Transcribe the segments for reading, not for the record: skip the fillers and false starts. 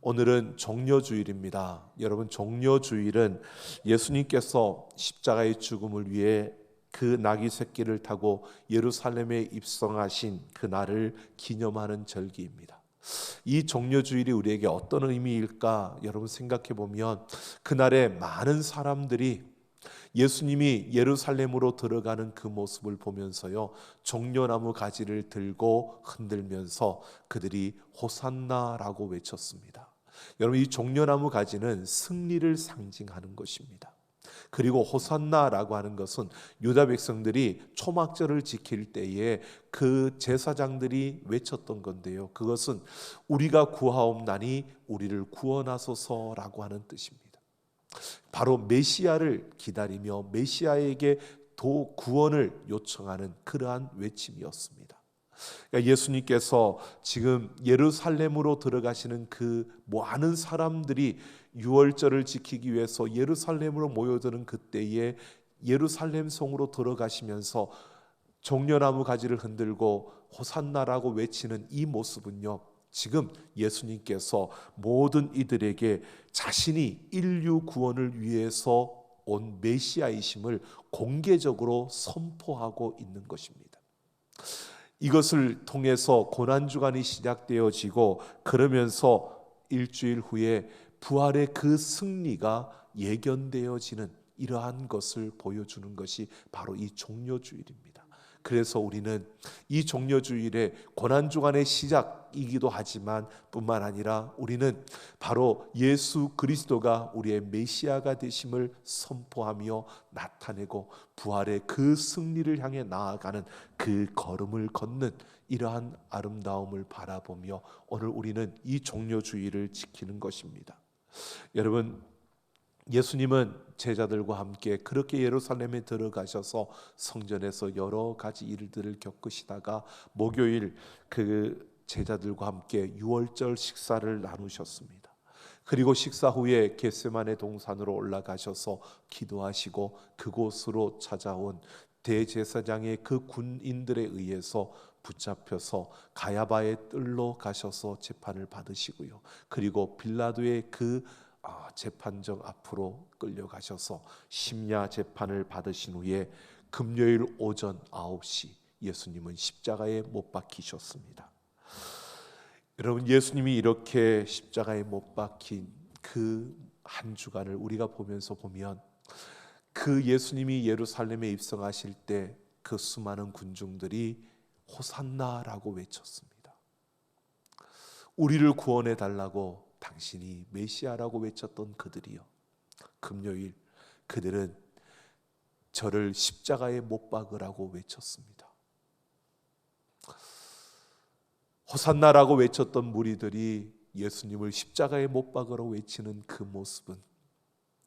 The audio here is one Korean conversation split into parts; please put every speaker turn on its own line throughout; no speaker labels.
오늘은 종려주일입니다. 여러분, 종려주일은 예수님께서 십자가의 죽음을 위해 그 나귀 새끼를 타고 예루살렘에 입성하신 그날을 기념하는 절기입니다. 이 종려주일이 우리에게 어떤 의미일까 여러분 생각해 보면, 그날에 많은 사람들이 예수님이 예루살렘으로 들어가는 그 모습을 보면서요, 종려나무 가지를 들고 흔들면서 그들이 호산나라고 외쳤습니다. 여러분, 이 종려나무 가지는 승리를 상징하는 것입니다. 그리고 호산나라고 하는 것은 유다 백성들이 초막절을 지킬 때에 그 제사장들이 외쳤던 건데요, 그것은 우리가 구하옵나니 우리를 구원하소서라고 하는 뜻입니다. 바로 메시아를 기다리며 메시아에게 구원을 요청하는 그러한 외침이었습니다. 그러니까 예수님께서 지금 예루살렘으로 들어가시는 그 많은 사람들이 유월절을 지키기 위해서 예루살렘으로 모여드는 그때에 예루살렘 성으로 들어가시면서 종려나무 가지를 흔들고 호산나라고 외치는 이 모습은요, 지금 예수님께서 모든 이들에게 자신이 인류 구원을 위해서 온 메시아이심을 공개적으로 선포하고 있는 것입니다. 이것을 통해서 고난주간이 시작되어지고, 그러면서 일주일 후에 부활의 그 승리가 예견되어지는 이러한 것을 보여주는 것이 바로 이 종려주일입니다. 그래서 우리는 이 종려주일의 고난주간의 시작이기도 하지만 뿐만 아니라 우리는 바로 예수 그리스도가 우리의 메시아가 되심을 선포하며 나타내고 부활의 그 승리를 향해 나아가는 그 걸음을 걷는 이러한 아름다움을 바라보며 오늘 우리는 이 종려주일을 지키는 것입니다. 여러분, 예수님은 제자들과 함께 그렇게 예루살렘에 들어가셔서 성전에서 여러 가지 일들을 겪으시다가 목요일 그 제자들과 함께 유월절 식사를 나누셨습니다. 그리고 식사 후에 겟세마네 동산으로 올라가셔서 기도하시고, 그곳으로 찾아온 대제사장의 그 군인들에 의해서 붙잡혀서 가야바의 뜰로 가셔서 재판을 받으시고요, 그리고 빌라도의 그 재판정 앞으로 끌려가셔서 심야 재판을 받으신 후에 금요일 오전 9시 예수님은 십자가에 못 박히셨습니다. 여러분, 예수님이 이렇게 십자가에 못 박힌 그 한 주간을 우리가 보면서 보면, 그 예수님이 예루살렘에 입성하실 때 그 수많은 군중들이 호산나라고 외쳤습니다. 우리를 구원해 달라고 당신이 메시아라고 외쳤던 그들이요, 금요일 그들은 저를 십자가에 못 박으라고 외쳤습니다. 호산나라고 외쳤던 무리들이 예수님을 십자가에 못 박으라고 외치는 그 모습은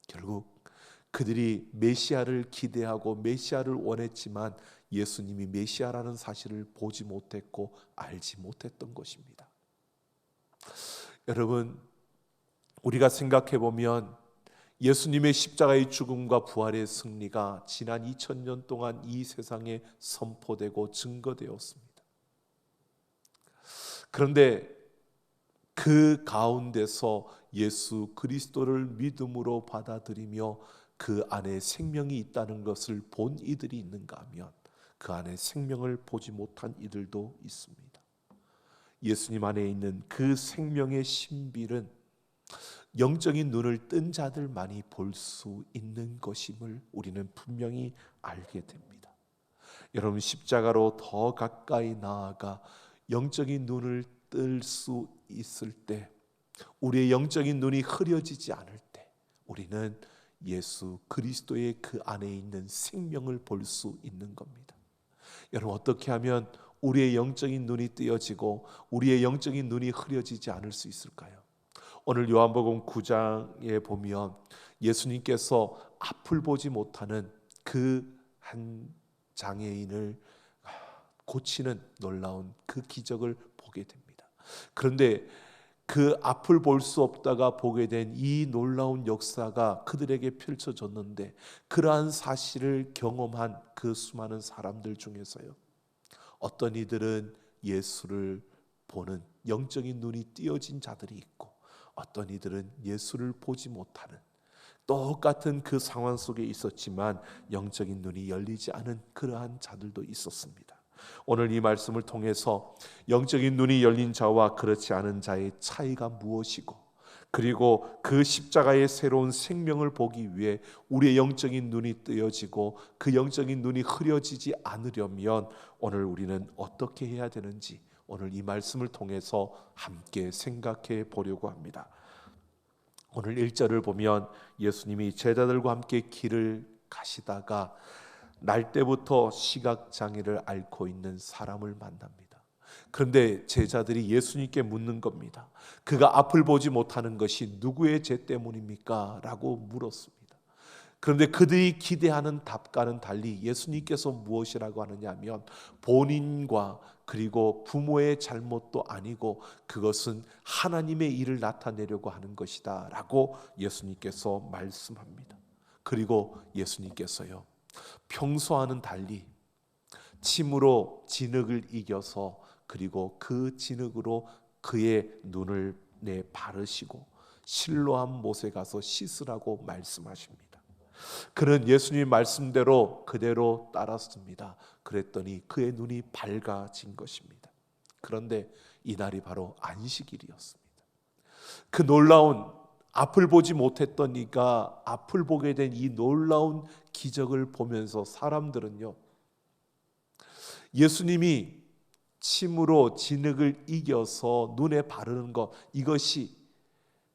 결국 그들이 메시아를 기대하고 메시아를 원했지만 예수님이 메시아라는 사실을 보지 못했고 알지 못했던 것입니다. 여러분, 우리가 생각해 보면 예수님의 십자가의 죽음과 부활의 승리가 지난 2000년 동안 이 세상에 선포되고 증거되었습니다. 그런데 그 가운데서 예수 그리스도를 믿음으로 받아들이며 그 안에 생명이 있다는 것을 본 이들이 있는가 하면 그 안에 생명을 보지 못한 이들도 있습니다. 예수님 안에 있는 그 생명의 신비는 영적인 눈을 뜬 자들만이 볼 수 있는 것임을 우리는 분명히 알게 됩니다. 여러분, 십자가로 더 가까이 나아가 영적인 눈을 뜰 수 있을 때, 우리의 영적인 눈이 흐려지지 않을 때 우리는 예수 그리스도의 그 안에 있는 생명을 볼 수 있는 겁니다. 여러분, 어떻게 하면 우리의 영적인 눈이 뜨여지고 우리의 영적인 눈이 흐려지지 않을 수 있을까요? 오늘 요한복음 9장에 보면 예수님께서 앞을 보지 못하는 그 한 장애인을 고치는 놀라운 그 기적을 보게 됩니다. 그런데 그 앞을 볼 수 없다가 보게 된 이 놀라운 역사가 그들에게 펼쳐졌는데, 그러한 사실을 경험한 그 수많은 사람들 중에서요, 어떤 이들은 예수를 보는 영적인 눈이 띄어진 자들이 있고, 어떤 이들은 예수를 보지 못하는 똑같은 그 상황 속에 있었지만 영적인 눈이 열리지 않은 그러한 자들도 있었습니다. 오늘 이 말씀을 통해서 영적인 눈이 열린 자와 그렇지 않은 자의 차이가 무엇이고, 그리고 그 십자가의 새로운 생명을 보기 위해 우리의 영적인 눈이 뜨여지고 그 영적인 눈이 흐려지지 않으려면 오늘 우리는 어떻게 해야 되는지, 오늘 이 말씀을 통해서 함께 생각해 보려고 합니다. 오늘 1절을 보면 예수님이 제자들과 함께 길을 가시다가 날 때부터 시각장애를 앓고 있는 사람을 만납니다. 그런데 제자들이 예수님께 묻는 겁니다. 그가 앞을 보지 못하는 것이 누구의 죄 때문입니까? 라고 물었습니다. 그런데 그들이 기대하는 답과는 달리 예수님께서 무엇이라고 하느냐 하면, 본인과 그리고 부모의 잘못도 아니고 그것은 하나님의 일을 나타내려고 하는 것이다 라고 예수님께서 말씀합니다. 그리고 예수님께서요, 평소와는 달리 침으로 진흙을 이겨서 그리고 그 진흙으로 그의 눈을 바르시고 실로암 못에 가서 씻으라고 말씀하십니다. 그는 예수님 말씀대로 그대로 따랐습니다. 그랬더니 그의 눈이 밝아진 것입니다. 그런데 이날이 바로 안식일이었습니다. 그 놀라운, 앞을 보지 못했던 이가 앞을 보게 된 이 놀라운 기적을 보면서 사람들은요, 예수님이 침으로 진흙을 이겨서 눈에 바르는 것, 이것이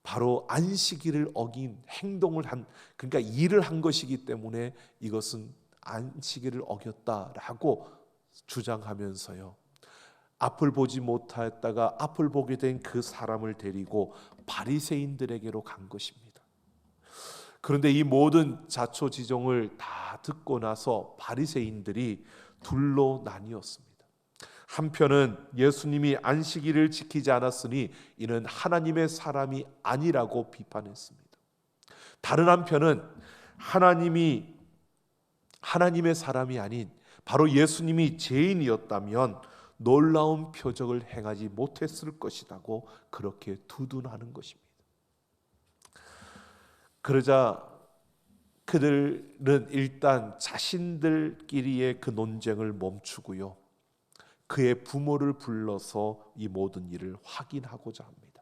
바로 안식일을 어긴 행동을 한, 그러니까 일을 한 것이기 때문에 이것은 안식일을 어겼다라고 주장하면서요, 앞을 보지 못했다가 앞을 보게 된 그 사람을 데리고 바리새인들에게로 간 것입니다. 그런데 이 모든 자초지종을 다 듣고 나서 바리새인들이 둘로 나뉘었습니다. 한편은 예수님이 안식일을 지키지 않았으니 이는 하나님의 사람이 아니라고 비판했습니다. 다른 한편은 하나님의 사람이 아닌 바로 예수님이 죄인이었다면 놀라운 표적을 행하지 못했을 것이라고 그렇게 두둔하는 것입니다. 그러자 그들은 일단 자신들끼리의 그 논쟁을 멈추고요, 그의 부모를 불러서 이 모든 일을 확인하고자 합니다.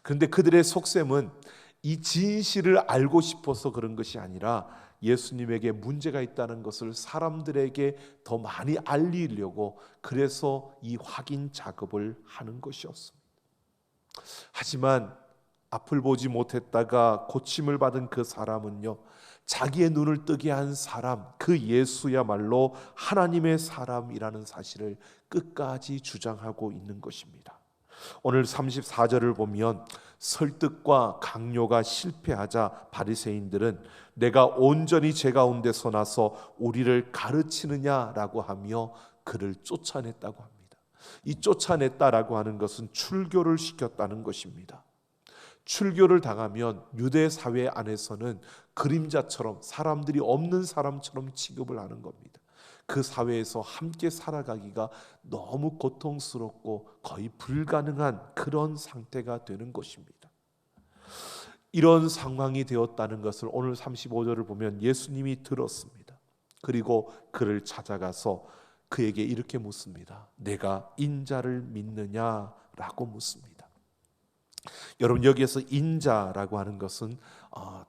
그런데 그들의 속셈은 이 진실을 알고 싶어서 그런 것이 아니라 예수님에게 문제가 있다는 것을 사람들에게 더 많이 알리려고, 그래서 이 확인 작업을 하는 것이었습니다. 하지만 앞을 보지 못했다가 고침을 받은 그 사람은요, 자기의 눈을 뜨게 한 사람, 그 예수야말로 하나님의 사람이라는 사실을 끝까지 주장하고 있는 것입니다. 오늘 34절을 보면 설득과 강요가 실패하자 바리새인들은 내가 온전히 죄 가운데서 나서 우리를 가르치느냐라고 하며 그를 쫓아냈다고 합니다. 이 쫓아냈다라고 하는 것은 출교를 시켰다는 것입니다. 출교를 당하면 유대 사회 안에서는 그림자처럼, 사람들이 없는 사람처럼 취급을 하는 겁니다. 그 사회에서 함께 살아가기가 너무 고통스럽고 거의 불가능한 그런 상태가 되는 것입니다. 이런 상황이 되었다는 것을 오늘 35절을 보면 예수님이 들었습니다. 그리고 그를 찾아가서 그에게 이렇게 묻습니다. 내가 인자를 믿느냐라고 묻습니다. 여러분, 여기에서 인자라고 하는 것은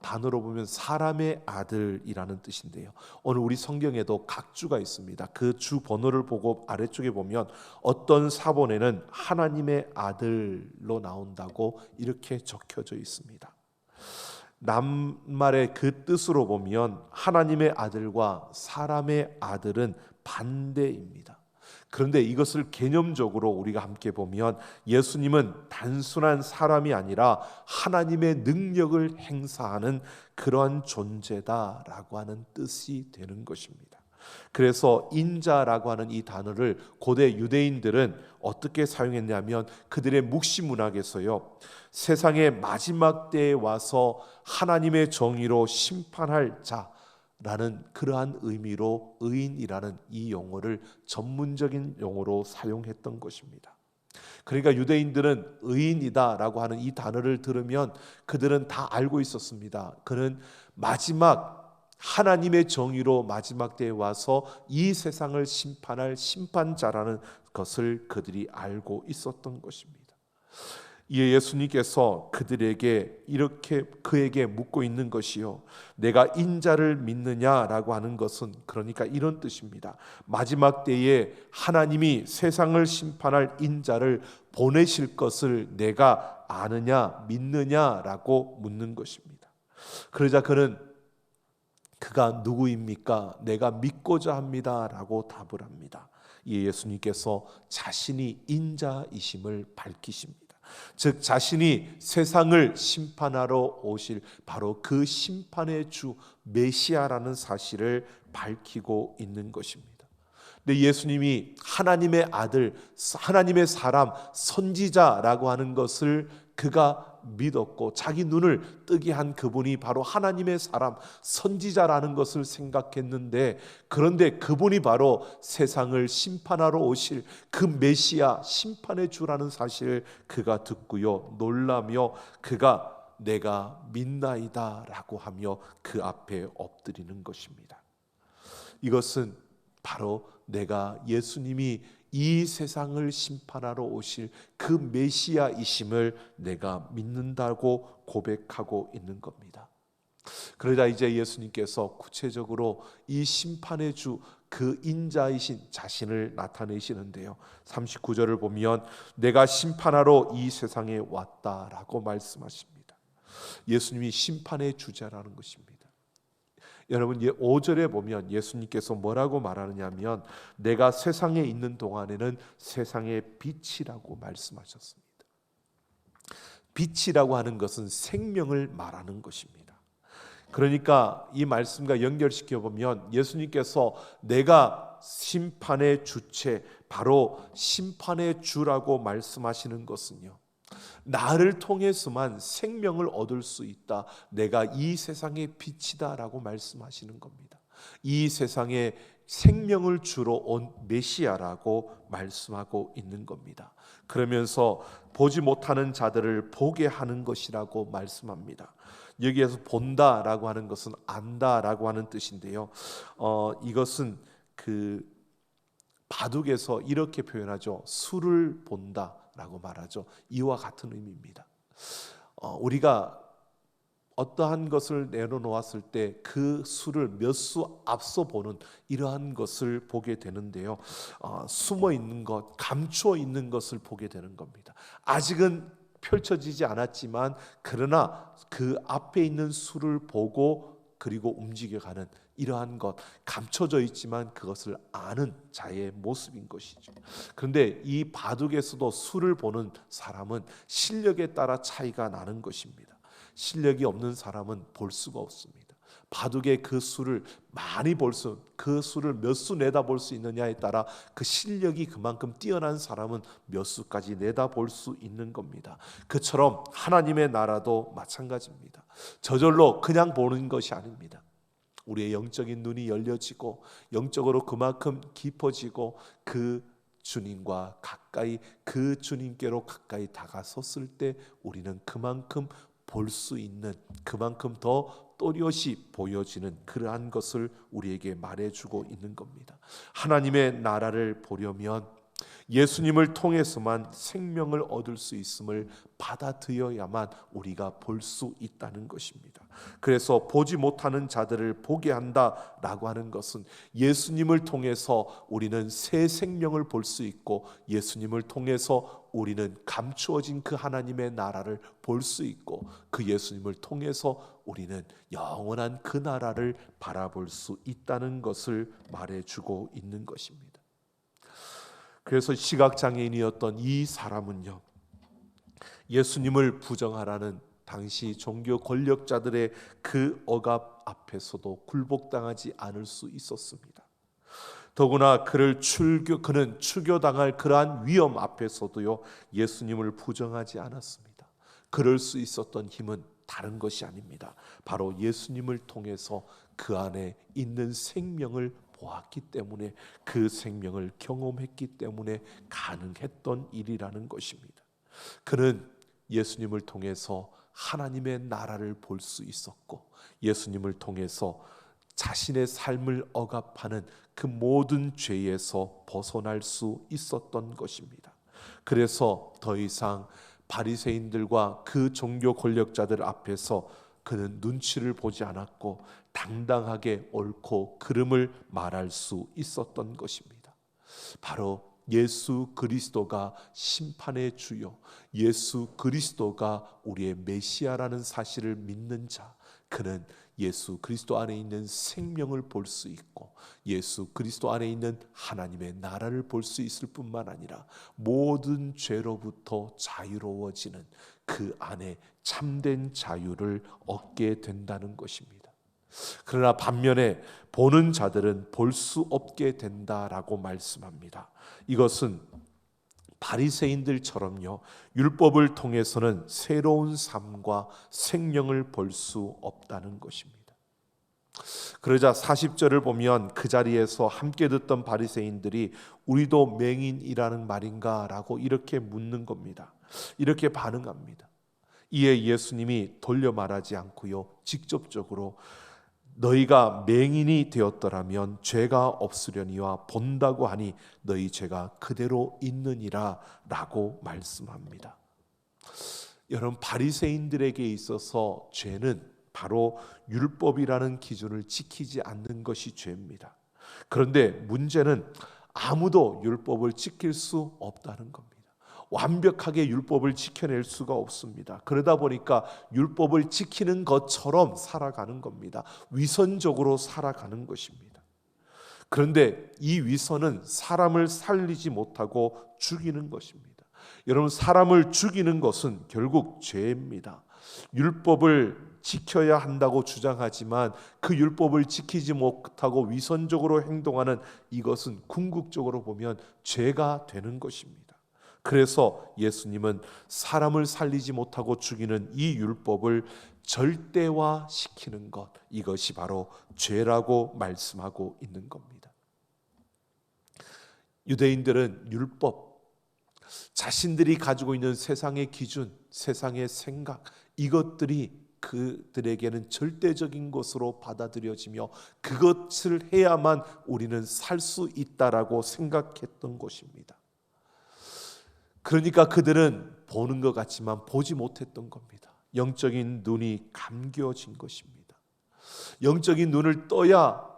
단어로 보면 사람의 아들이라는 뜻인데요, 오늘 우리 성경에도 각 주가 있습니다. 그 주 번호를 보고 아래쪽에 보면 어떤 사본에는 하나님의 아들로 나온다고 이렇게 적혀져 있습니다. 낱말의 그 뜻으로 보면 하나님의 아들과 사람의 아들은 반대입니다. 그런데 이것을 개념적으로 우리가 함께 보면 예수님은 단순한 사람이 아니라 하나님의 능력을 행사하는 그러한 존재다라고 하는 뜻이 되는 것입니다. 그래서 인자라고 하는 이 단어를 고대 유대인들은 어떻게 사용했냐면 그들의 묵시 문학에서요, 세상의 마지막 때에 와서 하나님의 정의로 심판할 자라는 그러한 의미로 의인이라는 이 용어를 전문적인 용어로 사용했던 것입니다. 그러니까 유대인들은 의인이다라고 하는 이 단어를 들으면 그들은 다 알고 있었습니다. 그는 마지막 하나님의 정의로 마지막 때에 와서 이 세상을 심판할 심판자라는 것을 그들이 알고 있었던 것입니다. 이에 예수님께서 그들에게 이렇게 그에게 묻고 있는 것이요, 내가 인자를 믿느냐라고 하는 것은 그러니까 이런 뜻입니다. 마지막 때에 하나님이 세상을 심판할 인자를 보내실 것을 내가 아느냐 믿느냐라고 묻는 것입니다. 그러자 그가 누구입니까? 내가 믿고자 합니다라고 답을 합니다. 이에 예수님께서 자신이 인자이심을 밝히십니다. 즉 자신이 세상을 심판하러 오실 바로 그 심판의 주 메시아라는 사실을 밝히고 있는 것입니다. 근데 예수님이 하나님의 아들, 하나님의 사람, 선지자라고 하는 것을 그가 믿었고 자기 눈을 뜨게 한 그분이 바로 하나님의 사람, 선지자라는 것을 생각했는데, 그런데 그분이 바로 세상을 심판하러 오실 그 메시아, 심판의 주라는 사실을 그가 듣고요, 놀라며 그가 내가 믿나이다 라고 하며 그 앞에 엎드리는 것입니다. 이것은 바로 내가 예수님이 이 세상을 심판하러 오실 그 메시아이심을 내가 믿는다고 고백하고 있는 겁니다. 그러자 이제 예수님께서 구체적으로 이 심판의 주 그 인자이신 자신을 나타내시는데요, 39절을 보면 내가 심판하러 이 세상에 왔다라고 말씀하십니다. 예수님이 심판의 주자라는 것입니다. 여러분 5절에 보면 예수님께서 뭐라고 말하느냐면 내가 세상에 있는 동안에는 세상의 빛이라고 말씀하셨습니다. 빛이라고 하는 것은 생명을 말하는 것입니다. 그러니까 이 말씀과 연결시켜 보면 예수님께서 내가 심판의 주체, 바로 심판의 주라고 말씀하시는 것은요, 나를 통해서만 생명을 얻을 수 있다, 내가 이 세상의 빛이다 라고 말씀하시는 겁니다. 이 세상에 생명을 주러 온 메시아라고 말씀하고 있는 겁니다. 그러면서 보지 못하는 자들을 보게 하는 것이라고 말씀합니다. 여기에서 본다라고 하는 것은 안다라고 하는 뜻인데요, 이것은 그 바둑에서 이렇게 표현하죠. 수를 본다라고 말하죠. 이와 같은 의미입니다. 우리가 어떠한 것을 내려놓았을 때 그 수를 몇 수 앞서 보는 이러한 것을 보게 되는데요, 숨어 있는 것, 감추어 있는 것을 보게 되는 겁니다. 아직은 펼쳐지지 않았지만 그러나 그 앞에 있는 수를 보고 그리고 움직여가는 이러한 것, 감춰져 있지만 그것을 아는 자의 모습인 것이죠. 그런데 이 바둑에서도 수를 보는 사람은 실력에 따라 차이가 나는 것입니다. 실력이 없는 사람은 볼 수가 없습니다. 바둑의 그 수를 많이 그 수를 몇 수 내다볼 수 있느냐에 따라 그 실력이 그만큼 뛰어난 사람은 몇 수까지 내다볼 수 있는 겁니다. 그처럼 하나님의 나라도 마찬가지입니다. 저절로 그냥 보는 것이 아닙니다. 우리의 영적인 눈이 열려지고 영적으로 그만큼 깊어지고 그 주님과 가까이, 그 주님께로 가까이 다가섰을 때 우리는 그만큼 볼 수 있는, 그만큼 더 또렷이 보여지는 그러한 것을 우리에게 말해주고 있는 겁니다. 하나님의 나라를 보려면 예수님을 통해서만 생명을 얻을 수 있음을 받아들여야만 우리가 볼 수 있다는 것입니다. 그래서 보지 못하는 자들을 보게 한다라고 하는 것은 예수님을 통해서 우리는 새 생명을 볼 수 있고, 예수님을 통해서 우리는 감추어진 그 하나님의 나라를 볼 수 있고, 그 예수님을 통해서 우리는 영원한 그 나라를 바라볼 수 있다는 것을 말해주고 있는 것입니다. 그래서 시각장애인이었던 이 사람은요, 예수님을 부정하라는 당시 종교 권력자들의 그 억압 앞에서도 굴복당하지 않을 수 있었습니다. 더구나 그는 추교당할 그러한 위험 앞에서도요, 예수님을 부정하지 않았습니다. 그럴 수 있었던 힘은 다른 것이 아닙니다. 바로 예수님을 통해서 그 안에 있는 생명을 보았기 때문에, 그 생명을 경험했기 때문에 가능했던 일이라는 것입니다. 그는 예수님을 통해서 하나님의 나라를 볼 수 있었고, 예수님을 통해서 자신의 삶을 억압하는 그 모든 죄에서 벗어날 수 있었던 것입니다. 그래서 더 이상 바리새인들과 그 종교 권력자들 앞에서 그는 눈치를 보지 않았고 당당하게 옳고 그름을 말할 수 있었던 것입니다. 바로 예수 그리스도가 심판의 주요, 예수 그리스도가 우리의 메시아라는 사실을 믿는 자, 그는 예수 그리스도 안에 있는 생명을 볼 수 있고 예수 그리스도 안에 있는 하나님의 나라를 볼 수 있을 뿐만 아니라 모든 죄로부터 자유로워지는 그 안에 참된 자유를 얻게 된다는 것입니다. 그러나 반면에 보는 자들은 볼 수 없게 된다라고 말씀합니다. 이것은 바리새인들처럼요, 율법을 통해서는 새로운 삶과 생명을 볼 수 없다는 것입니다. 그러자 40절을 보면 그 자리에서 함께 듣던 바리새인들이 우리도 맹인이라는 말인가? 라고 이렇게 묻는 겁니다. 이렇게 반응합니다. 이에 예수님이 돌려 말하지 않고요, 직접적으로 너희가 맹인이 되었더라면 죄가 없으려니와 본다고 하니 너희 죄가 그대로 있느니라 라고 말씀합니다. 여러분, 바리새인들에게 있어서 죄는 바로 율법이라는 기준을 지키지 않는 것이 죄입니다. 그런데 문제는 아무도 율법을 지킬 수 없다는 겁니다. 완벽하게 율법을 지켜낼 수가 없습니다. 그러다 보니까 율법을 지키는 것처럼 살아가는 겁니다. 위선적으로 살아가는 것입니다. 그런데 이 위선은 사람을 살리지 못하고 죽이는 것입니다. 여러분, 사람을 죽이는 것은 결국 죄입니다. 율법을 지켜야 한다고 주장하지만 그 율법을 지키지 못하고 위선적으로 행동하는 이것은 궁극적으로 보면 죄가 되는 것입니다. 그래서 예수님은 사람을 살리지 못하고 죽이는 이 율법을 절대화시키는 것, 이것이 바로 죄라고 말씀하고 있는 겁니다. 유대인들은 율법, 자신들이 가지고 있는 세상의 기준, 세상의 생각, 이것들이 그들에게는 절대적인 것으로 받아들여지며 그것을 해야만 우리는 살 수 있다라고 생각했던 것입니다. 그러니까 그들은 보는 것 같지만 보지 못했던 겁니다. 영적인 눈이 감겨진 것입니다. 영적인 눈을 떠야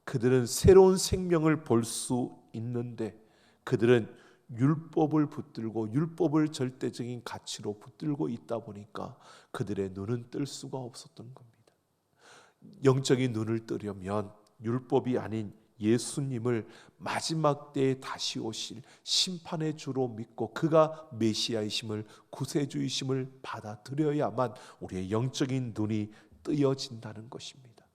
그들은 새로운 생명을 볼 수 있는데 그들은 율법을 붙들고 율법을 절대적인 가치로 붙들고 있다 보니까 그들의 눈은 뜰 수가 없었던 겁니다. 영적인 눈을 뜨려면 율법이 아닌 예수님을 마지막 때에 다시 오실 심판의 주로 믿고 그가 메시아이심을, 구세주이심을 받아들여야만 우리의 영적인 눈이 뜨여진다는 것입니다.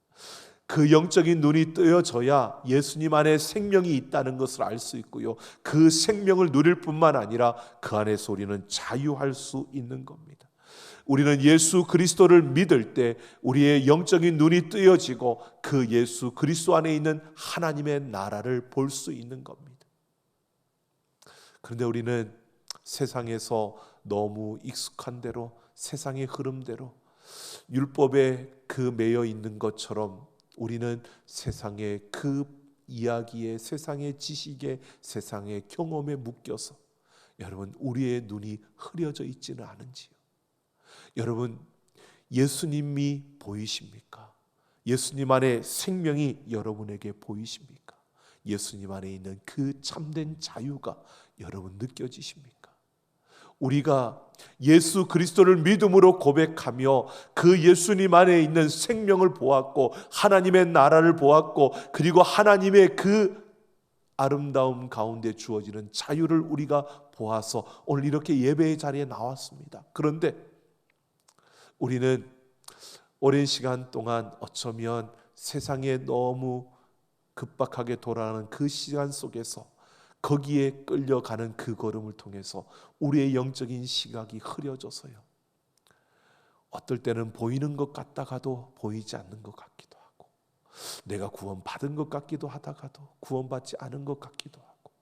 그 영적인 눈이 뜨여져야 예수님 안에 생명이 있다는 것을 알 수 있고요, 그 생명을 누릴 뿐만 아니라 그 안에서 우리는 자유할 수 있는 겁니다. 우리는 예수 그리스도를 믿을 때 우리의 영적인 눈이 뜨여지고 그 예수 그리스도 안에 있는 하나님의 나라를 볼 수 있는 겁니다. 그런데 우리는 세상에서 너무 익숙한 대로, 세상의 흐름대로 율법에 그 매여 있는 것처럼 우리는 세상의 그 이야기에, 세상의 지식에, 세상의 경험에 묶여서 여러분, 우리의 눈이 흐려져 있지는 않은지요? 여러분, 예수님이 보이십니까? 예수님 안에 생명이 여러분에게 보이십니까? 예수님 안에 있는 그 참된 자유가 여러분 느껴지십니까? 우리가 예수 그리스도를 믿음으로 고백하며 그 예수님 안에 있는 생명을 보았고 하나님의 나라를 보았고 그리고 하나님의 그 아름다움 가운데 주어지는 자유를 우리가 보아서 오늘 이렇게 예배의 자리에 나왔습니다. 그런데 우리는 오랜 시간 동안 어쩌면 세상에 너무 급박하게 돌아가는 그 시간 속에서 거기에 끌려가는 그 걸음을 통해서 우리의 영적인 시각이 흐려져서요, 어떨 때는 보이는 것 같다가도 보이지 않는 것 같기도 하고, 내가 구원받은 것 같기도 하다가도 구원받지 않은 것 같기도 하고,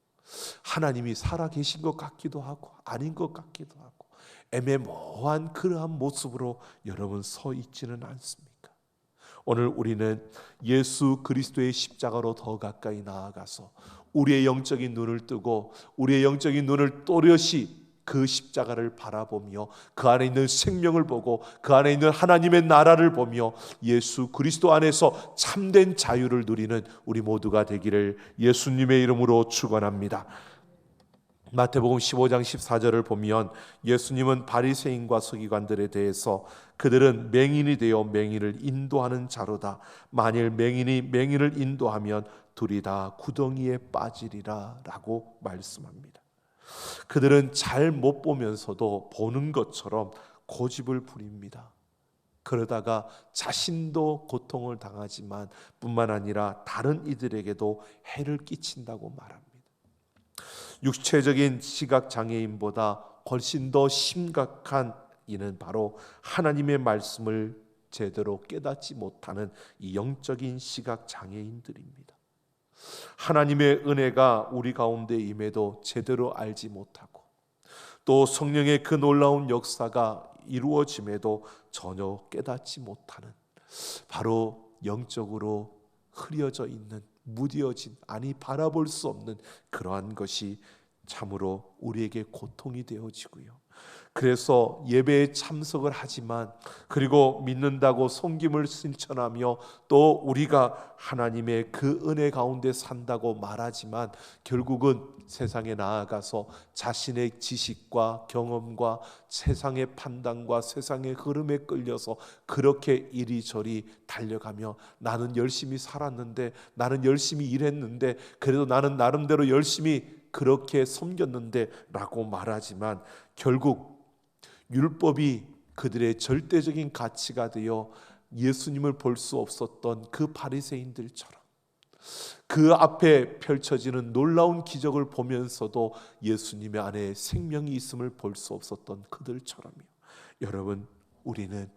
하나님이 살아계신 것 같기도 하고 아닌 것 같기도 하고, 애매모호한 그러한 모습으로 여러분 서 있지는 않습니까? 오늘 우리는 예수 그리스도의 십자가로 더 가까이 나아가서 우리의 영적인 눈을 뜨고 우리의 영적인 눈을 또렷이 그 십자가를 바라보며 그 안에 있는 생명을 보고 그 안에 있는 하나님의 나라를 보며 예수 그리스도 안에서 참된 자유를 누리는 우리 모두가 되기를 예수님의 이름으로 축원합니다. 마태복음 15장 14절을 보면 예수님은 바리새인과 서기관들에 대해서 그들은 맹인이 되어 맹인을 인도하는 자로다. 만일 맹인이 맹인을 인도하면 둘이 다 구덩이에 빠지리라 라고 말씀합니다. 그들은 잘 못 보면서도 보는 것처럼 고집을 부립니다. 그러다가 자신도 고통을 당하지만 뿐만 아니라 다른 이들에게도 해를 끼친다고 말합니다. 육체적인 시각장애인보다 훨씬 더 심각한 이는 바로 하나님의 말씀을 제대로 깨닫지 못하는 이 영적인 시각장애인들입니다. 하나님의 은혜가 우리 가운데 임해도 제대로 알지 못하고, 또 성령의 그 놀라운 역사가 이루어짐에도 전혀 깨닫지 못하는, 바로 영적으로 흐려져 있는, 무뎌진, 아니 바라볼 수 없는 그러한 것이 참으로 우리에게 고통이 되어지고요. 그래서 예배에 참석을 하지만, 그리고 믿는다고 섬김을 실천하며 또 우리가 하나님의 그 은혜 가운데 산다고 말하지만 결국은 세상에 나아가서 자신의 지식과 경험과 세상의 판단과 세상의 흐름에 끌려서 그렇게 이리저리 달려가며 나는 열심히 살았는데, 나는 열심히 일했는데, 그래도 나는 나름대로 열심히 그렇게 섬겼는데 라고 말하지만 결국 율법이 그들의 절대적인 가치가 되어 예수님을 볼 수 없었던 그 바리새인들처럼, 그 앞에 펼쳐지는 놀라운 기적을 보면서도 예수님의 안에 생명이 있음을 볼 수 없었던 그들처럼요. 여러분, 우리는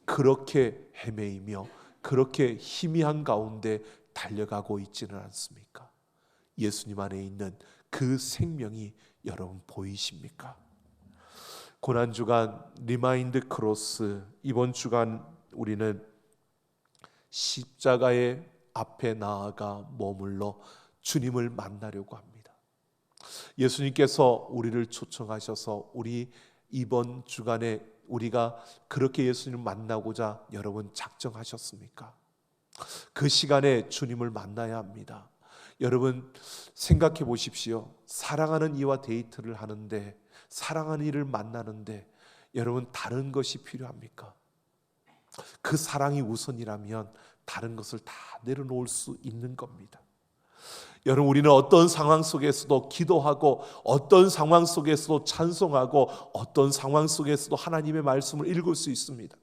그렇게 헤매이며 그렇게 희미한 가운데 달려가고 있지는 않습니까? 예수님 안에 있는 그 생명이 여러분 보이십니까? 고난주간 리마인드 크로스, 이번 주간 우리는 십자가의 앞에 나아가 머물러 주님을 만나려고 합니다. 예수님께서 우리를 초청하셔서 우리 이번 주간에 우리가 그렇게 예수님을 만나고자 여러분 작정하셨습니까? 그 시간에 주님을 만나야 합니다. 여러분 생각해 보십시오. 사랑하는 이와 데이트를 하는데, 사랑하는 이를 만나는데 여러분 다른 것이 필요합니까? 그 사랑이 우선이라면 다른 것을 다 내려놓을 수 있는 겁니다. 여러분, 우리는 어떤 상황 속에서도 기도하고, 어떤 상황 속에서도 찬송하고, 어떤 상황 속에서도 하나님의 말씀을 읽을 수 있습니다.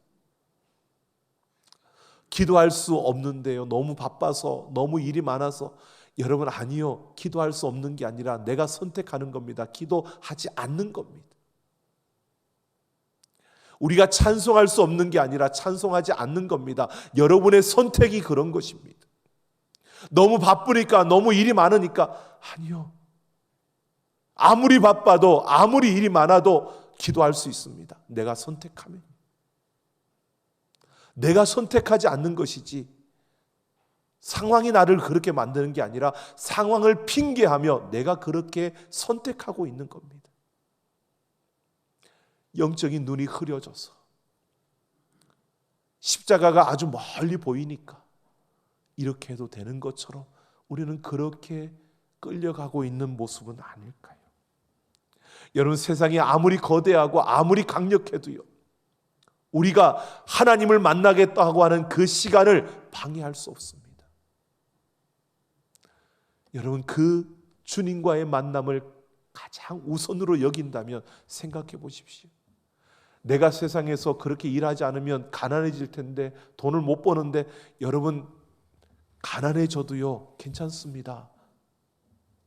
기도할 수 없는데요, 너무 바빠서, 너무 일이 많아서. 여러분, 아니요, 기도할 수 없는 게 아니라 내가 선택하는 겁니다. 기도하지 않는 겁니다. 우리가 찬송할 수 없는 게 아니라 찬송하지 않는 겁니다. 여러분의 선택이 그런 것입니다. 너무 바쁘니까, 너무 일이 많으니까, 아니요, 아무리 바빠도 아무리 일이 많아도 기도할 수 있습니다. 내가 선택하면. 내가 선택하지 않는 것이지, 상황이 나를 그렇게 만드는 게 아니라 상황을 핑계하며 내가 그렇게 선택하고 있는 겁니다. 영적인 눈이 흐려져서 십자가가 아주 멀리 보이니까 이렇게 해도 되는 것처럼 우리는 그렇게 끌려가고 있는 모습은 아닐까요? 여러분, 세상이 아무리 거대하고 아무리 강력해도요, 우리가 하나님을 만나겠다고 하는 그 시간을 방해할 수 없습니다. 여러분, 그 주님과의 만남을 가장 우선으로 여긴다면 생각해 보십시오. 내가 세상에서 그렇게 일하지 않으면 가난해질 텐데, 돈을 못 버는데, 여러분 가난해져도요 괜찮습니다.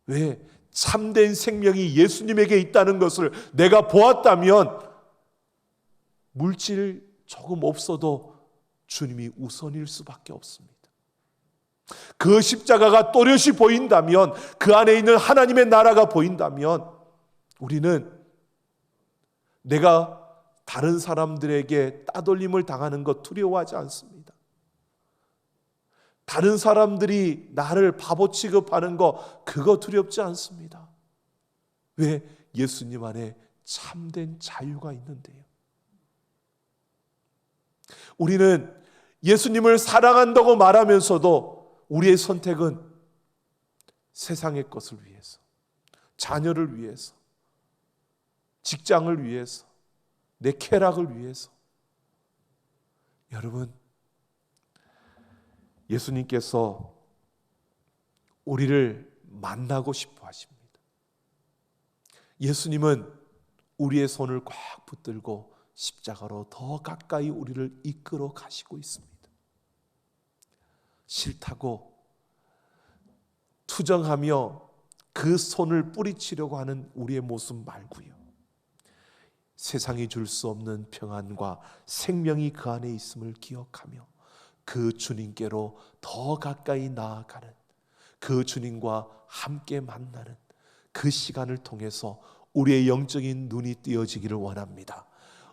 왜? 참된 생명이 예수님에게 있다는 것을 내가 보았다면 물질 조금 없어도 주님이 우선일 수밖에 없습니다. 그 십자가가 또렷이 보인다면, 그 안에 있는 하나님의 나라가 보인다면, 우리는 내가 다른 사람들에게 따돌림을 당하는 것 두려워하지 않습니다. 다른 사람들이 나를 바보 취급하는 거, 그거 두렵지 않습니다. 왜? 예수님 안에 참된 자유가 있는데요. 우리는 예수님을 사랑한다고 말하면서도 우리의 선택은 세상의 것을 위해서, 자녀를 위해서, 직장을 위해서, 내 쾌락을 위해서. 여러분, 예수님께서 우리를 만나고 싶어 하십니다. 예수님은 우리의 손을 꽉 붙들고 십자가로 더 가까이 우리를 이끌어 가시고 있습니다. 싫다고 투정하며 그 손을 뿌리치려고 하는 우리의 모습 말고요, 세상이 줄 수 없는 평안과 생명이 그 안에 있음을 기억하며 그 주님께로 더 가까이 나아가는, 그 주님과 함께 만나는 그 시간을 통해서 우리의 영적인 눈이 띄어지기를 원합니다.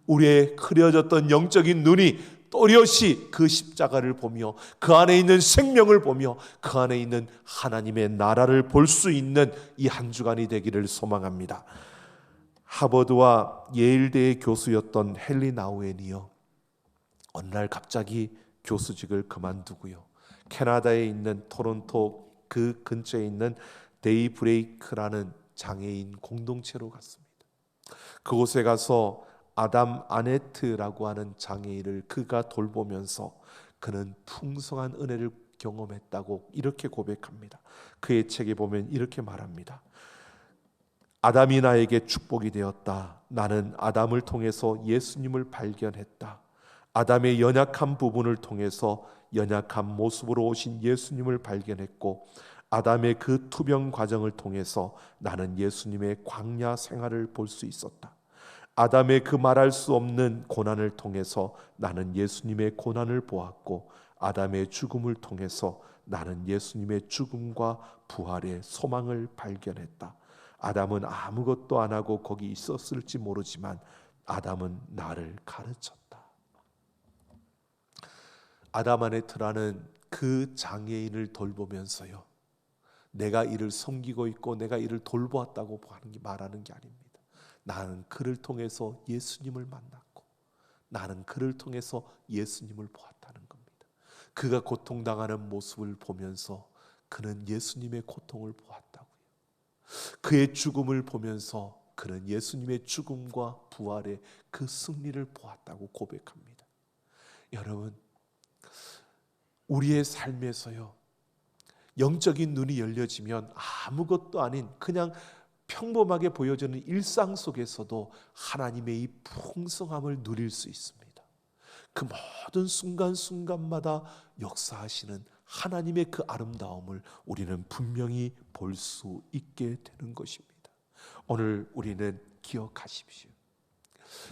우리의 흐려졌던 영적인 눈이 또렷이 그 십자가를 보며 그 안에 있는 생명을 보며 그 안에 있는 하나님의 나라를 볼 수 있는 이 한 주간이 되기를 소망합니다. 하버드와 예일대의 교수였던 헨리 나우엔이요, 어느 날 갑자기 교수직을 그만두고요, 캐나다에 있는 토론토 그 근처에 있는 데이브레이크라는 장애인 공동체로 갔습니다. 그곳에 가서 아담 아네트라고 하는 장애인을 그가 돌보면서 그는 풍성한 은혜를 경험했다고 이렇게 고백합니다. 그의 책에 보면 이렇게 말합니다. 아담이 나에게 축복이 되었다. 나는 아담을 통해서 예수님을 발견했다. 아담의 연약한 부분을 통해서 연약한 모습으로 오신 예수님을 발견했고, 아담의 그 투병 과정을 통해서 나는 예수님의 광야 생활을 볼 수 있었다. 아담의 그 말할 수 없는 고난을 통해서 나는 예수님의 고난을 보았고, 아담의 죽음을 통해서 나는 예수님의 죽음과 부활의 소망을 발견했다. 아담은 아무것도 안 하고 거기 있었을지 모르지만 아담은 나를 가르쳤다. 아담 아네트라는 그 장애인을 돌보면서요, 내가 이를 섬기고 있고 내가 이를 돌보았다고 말하는 게 아닙니다. 나는 그를 통해서 예수님을 만났고 나는 그를 통해서 예수님을 보았다는 겁니다. 그가 고통당하는 모습을 보면서 그는 예수님의 고통을 보았다고요. 그의 죽음을 보면서 그는 예수님의 죽음과 부활의 그 승리를 보았다고 고백합니다. 여러분, 우리의 삶에서요, 영적인 눈이 열려지면 아무것도 아닌 그냥 평범하게 보여지는 일상 속에서도 하나님의 이 풍성함을 누릴 수 있습니다. 그 모든 순간순간마다 역사하시는 하나님의 그 아름다움을 우리는 분명히 볼 수 있게 되는 것입니다. 오늘 우리는 기억하십시오.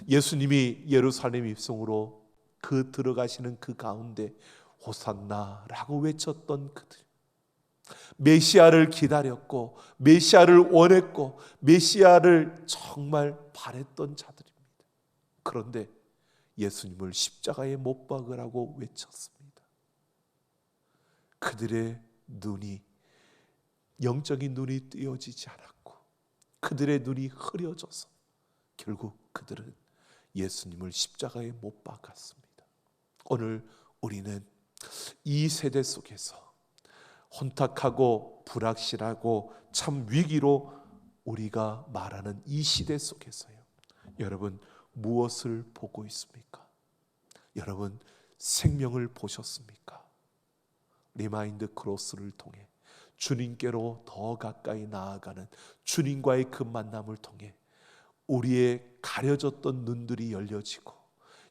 예수님이 예루살렘 입성으로 그 들어가시는 그 가운데 호산나라고 외쳤던 그들, 메시아를 기다렸고 메시아를 원했고 메시아를 정말 바랬던 자들입니다. 그런데 예수님을 십자가에 못 박으라고 외쳤습니다. 그들의 눈이, 영적인 눈이 띄어지지 않았고 그들의 눈이 흐려져서 결국 그들은 예수님을 십자가에 못 박았습니다. 오늘 우리는 이 세대 속에서 혼탁하고 불확실하고 참 위기로 우리가 말하는 이 시대 속에서요, 여러분 무엇을 보고 있습니까? 여러분 생명을 보셨습니까? 리마인드 크로스를 통해 주님께로 더 가까이 나아가는 주님과의 그 만남을 통해 우리의 가려졌던 눈들이 열려지고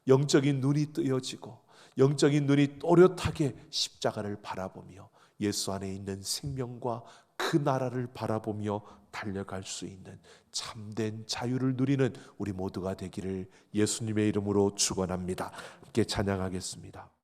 영적인 눈이 뜨여지고 영적인 눈이 또렷하게 십자가를 바라보며 예수 안에 있는 생명과 그 나라를 바라보며 달려갈 수 있는 참된 자유를 누리는 우리 모두가 되기를 예수님의 이름으로 축원합니다. 함께 찬양하겠습니다.